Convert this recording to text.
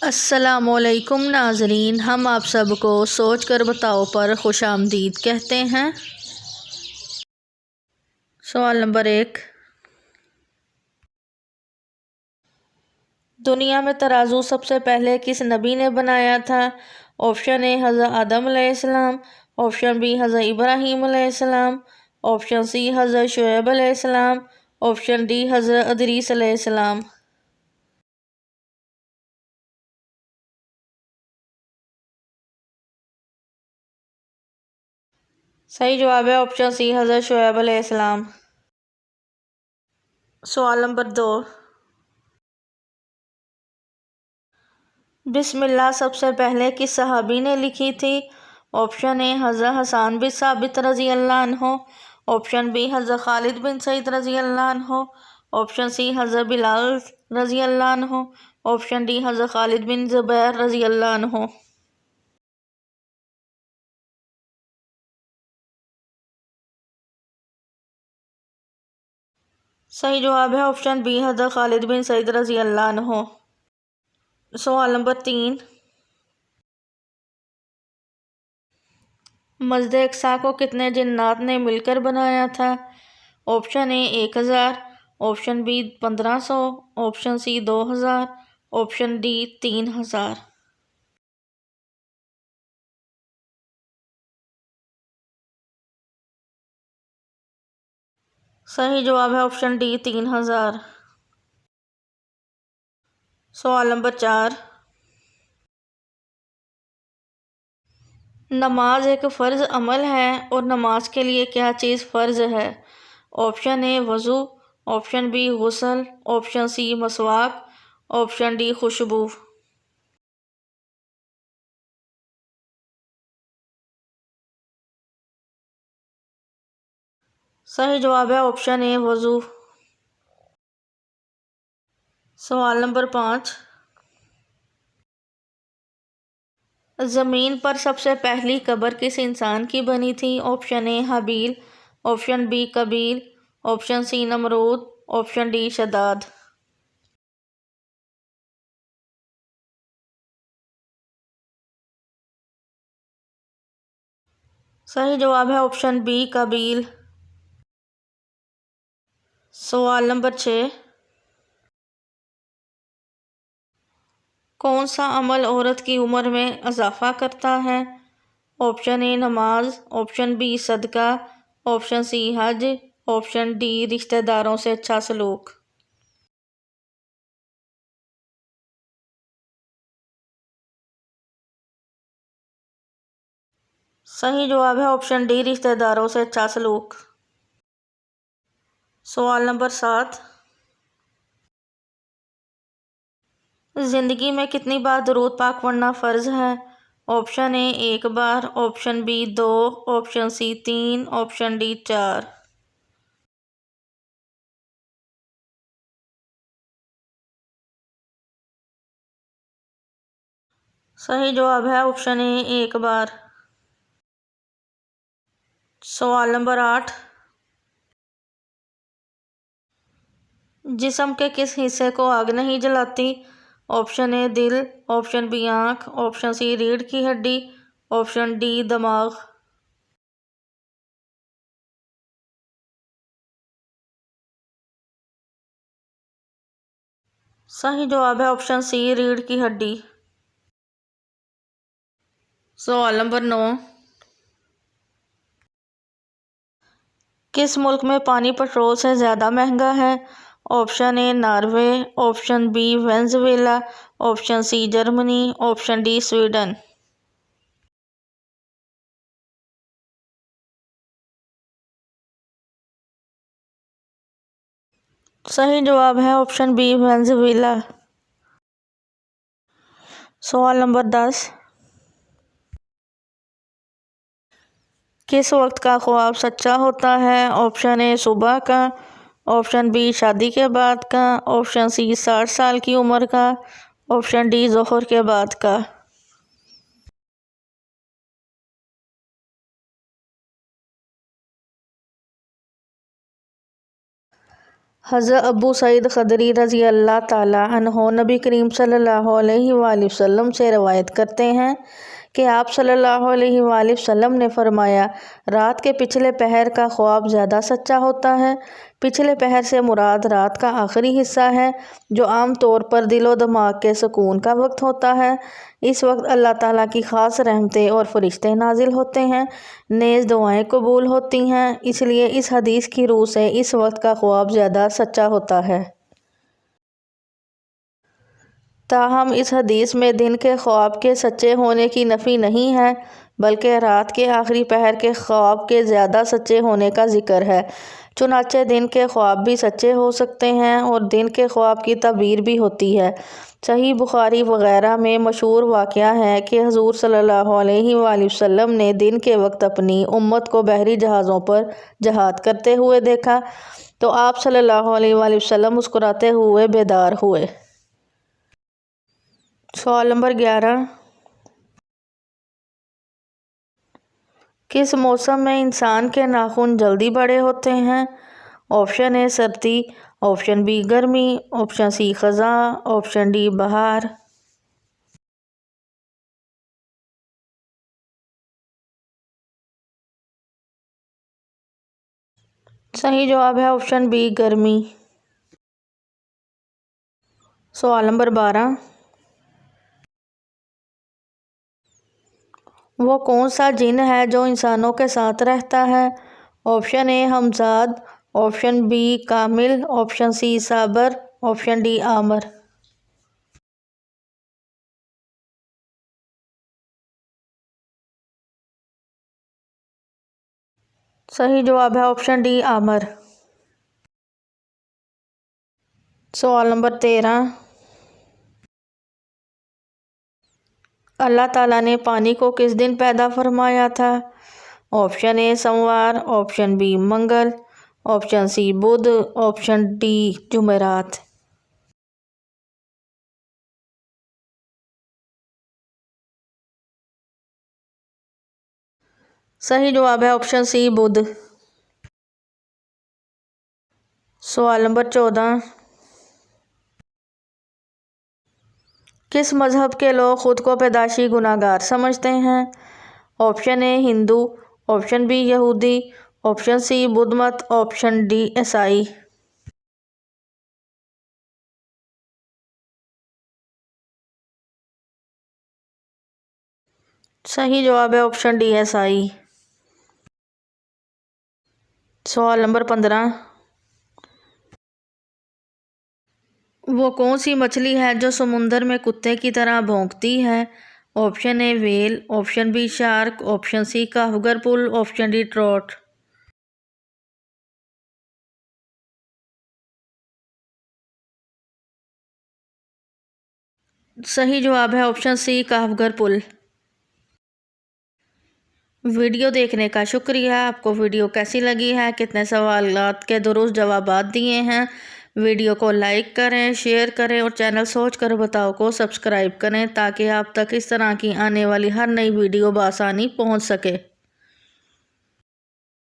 अस्सलामुअलैकुम नाज़रीन, हम आप सबको सोच कर बताओ पर खुशामदीद कहते हैं। सवाल नंबर 1, दुनिया में तराजू सबसे पहले किस नबी ने बनाया था? ऑप्शन ए हज़रत आदम अलैहिस्सलाम, ऑप्शन बी हज़रत इब्राहीम अलैहिस्सलाम, ऑप्शन सी हज़रत शुएब अलैहिस्सलाम, ऑप्शन डी हज़रत इदरीस अलैहिस्सलाम। सही जवाब है ऑप्शन सी हज़रत शुएब अलैहिस्सलाम। सवाल नंबर 2, बिस्मिल्लाह सबसे पहले किस सहाबी ने लिखी थी? ऑप्शन ए हज़रत हसन बिन साबित रज़ी अल्लाह अन्हो, ऑप्शन बी हज़रत खालिद बिन सईद रज़ी अल्लाह अन्हो, ऑप्शन सी हज़रत बिलाल रज़ी अल्लाह अन्हो, ऑप्शन डी हज़रत खालिद बिन ज़ुबैर रज़ी अल्लाह अन्हो। सही जवाब है ऑप्शन बी हज़रत खालिद बिन सईद रज़ी अल्लाह अन्हो। सवाल नंबर 3, मस्जिद अक्सा को कितने जिन्नात ने मिलकर बनाया था? Option A 1000, option B 1500, option C 2000, option D 3000। सही जवाब है ऑप्शन डी 3000। सवाल नंबर 4, नमाज एक फ़र्ज़ अमल है और नमाज के लिए क्या चीज़ फ़र्ज़ है? ऑप्शन ए वज़ू, ऑप्शन बी गुस्ल, ऑप्शन सी मसवाक, ऑप्शन डी खुशबू। सही जवाब है ऑप्शन ए वज़ू। सवाल नंबर 5, ज़मीन पर सबसे पहली कब्र किस इंसान की बनी थी? Option A Habil, option B Qabil, option C Namrud, option D Shaddad. सही जवाब है ऑप्शन बी कबील। सवाल नंबर 6, कौन सा अमल औरत की उम्र में इजाफा करता है? ऑप्शन ए नमाज, ऑप्शन बी सदका, ऑप्शन सी हज, ऑप्शन डी रिश्तेदारों से अच्छा सलूक। सही जवाब है ऑप्शन डी रिश्तेदारों से अच्छा सलूक। सवाल नंबर 7, ज़िंदगी में कितनी बार दुरूद पाक पढ़ना फ़र्ज़ है? ऑप्शन ए 1 बार, option B 2, option C 3, option D 4। सही जवाब है ऑप्शन ए 1 बार। सवाल नंबर 8, जिस्म के किस हिस्से को आग नहीं जलाती? ऑप्शन ए दिल, ऑप्शन बी आँख, ऑप्शन सी रीढ़ की हड्डी, ऑप्शन डी दिमाग। सही जवाब है ऑप्शन सी रीढ़ की हड्डी। सवाल नंबर 9, किस मुल्क में पानी पेट्रोल से ज़्यादा महंगा है? Option A Norway, option B Venezuela, option C Germany, option D Sweden. सही जवाब है ऑप्शन बी वेनेज़ुएला। सवाल नंबर 10, किस वक्त का ख्वाब सच्चा होता है? ऑप्शन ए सुबह का, ऑप्शन बी शादी के बाद का, ऑप्शन सी 60 साल की उम्र का, ऑप्शन डी ज़ोहर के बाद का। हज़रत अबू सईद खदरी रज़ी अल्लाह ताला अन्हो नबी करीम सल्लल्लाहु अलैहि वसल्लम से रवायत करते हैं कि आप सल्लल्लाहु अलैहि वसल्लम ने फरमाया, रात के पिछले पहर का ख्वाब ज़्यादा सच्चा होता है। पिछले पहर से मुराद रात का आखिरी हिस्सा है, जो आम तौर पर दिलो दिमाग के सुकून का वक्त होता है। इस वक्त अल्लाह ताला की ख़ास रहमतें और फरिश्ते नाजिल होते हैं, नेज़ दुआएं कबूल होती हैं। इसलिए इस हदीस की रूह से इस वक्त का ख्वाब ज़्यादा सच्चा होता है। ताहम इस हदीस में दिन के ख्वाब के सच्चे होने की नफ़ी नहीं है, बल्कि रात के आखिरी पहर के ख्वाब के ज़्यादा सच्चे होने का जिक्र है। चुनाचे दिन के ख्वाब भी सच्चे हो सकते हैं और दिन के ख्वाब की ताबीर भी होती है। सही बुखारी वग़ैरह में मशहूर वाक़या है कि हुज़ूर सल्लल्लाहु अलैहि वसल्लम ने दिन के वक्त अपनी उम्मत को बहरी जहाज़ों पर जहाद करते हुए देखा, तो आप सल्लल्लाहु अलैहि वसल्लम मुस्कुराते हुए बेदार हुए। सवाल नंबर 11, किस मौसम में इंसान के नाखून जल्दी बड़े होते हैं? ऑप्शन ए सर्दी, ऑप्शन बी गर्मी, ऑप्शन सी ख़ज़ां, ऑप्शन डी बहार। सही जवाब है ऑप्शन बी गर्मी। सवाल नंबर 12, वो कौन सा जिन है जो इंसानों के साथ रहता है? ऑप्शन ए हमजाद, ऑप्शन बी कामिल, ऑप्शन सी साबर, ऑप्शन डी आमर। सही जवाब है ऑप्शन डी आमर। सवाल नंबर 13, अल्लाह ताला ने पानी को किस दिन पैदा फरमाया था? ऑप्शन ए सोमवार, ऑप्शन बी मंगल, ऑप्शन सी बुध, ऑप्शन डी जुमेरात। सही जवाब है ऑप्शन सी बुध। सवाल नंबर 14, किस मज़हब के लोग ख़ुद को पैदाशी गुनाहगार समझते हैं? Option A Hindu, option B यहूदी, ऑप्शन सी बुद्ध मत, ऑप्शन डी ईसाई। सही जवाब है ऑप्शन डी ईसाई। सवाल नंबर 15, वो कौन सी मछली है जो समुंदर में कुत्ते की तरह भौंकती है? Option A whale, option B shark, option C काफगर पुल, ऑप्शन डी ट्रॉट। सही जवाब है ऑप्शन सी काफगर पुल। वीडियो देखने का शुक्रिया। आपको वीडियो कैसी लगी है, कितने सवालात के दुरुस्त जवाबात दिए हैं? वीडियो को लाइक करें, शेयर करें और चैनल सोच कर बताओ को सब्सक्राइब करें, ताकि आप तक इस तरह की आने वाली हर नई वीडियो बआसानी पहुंच सके।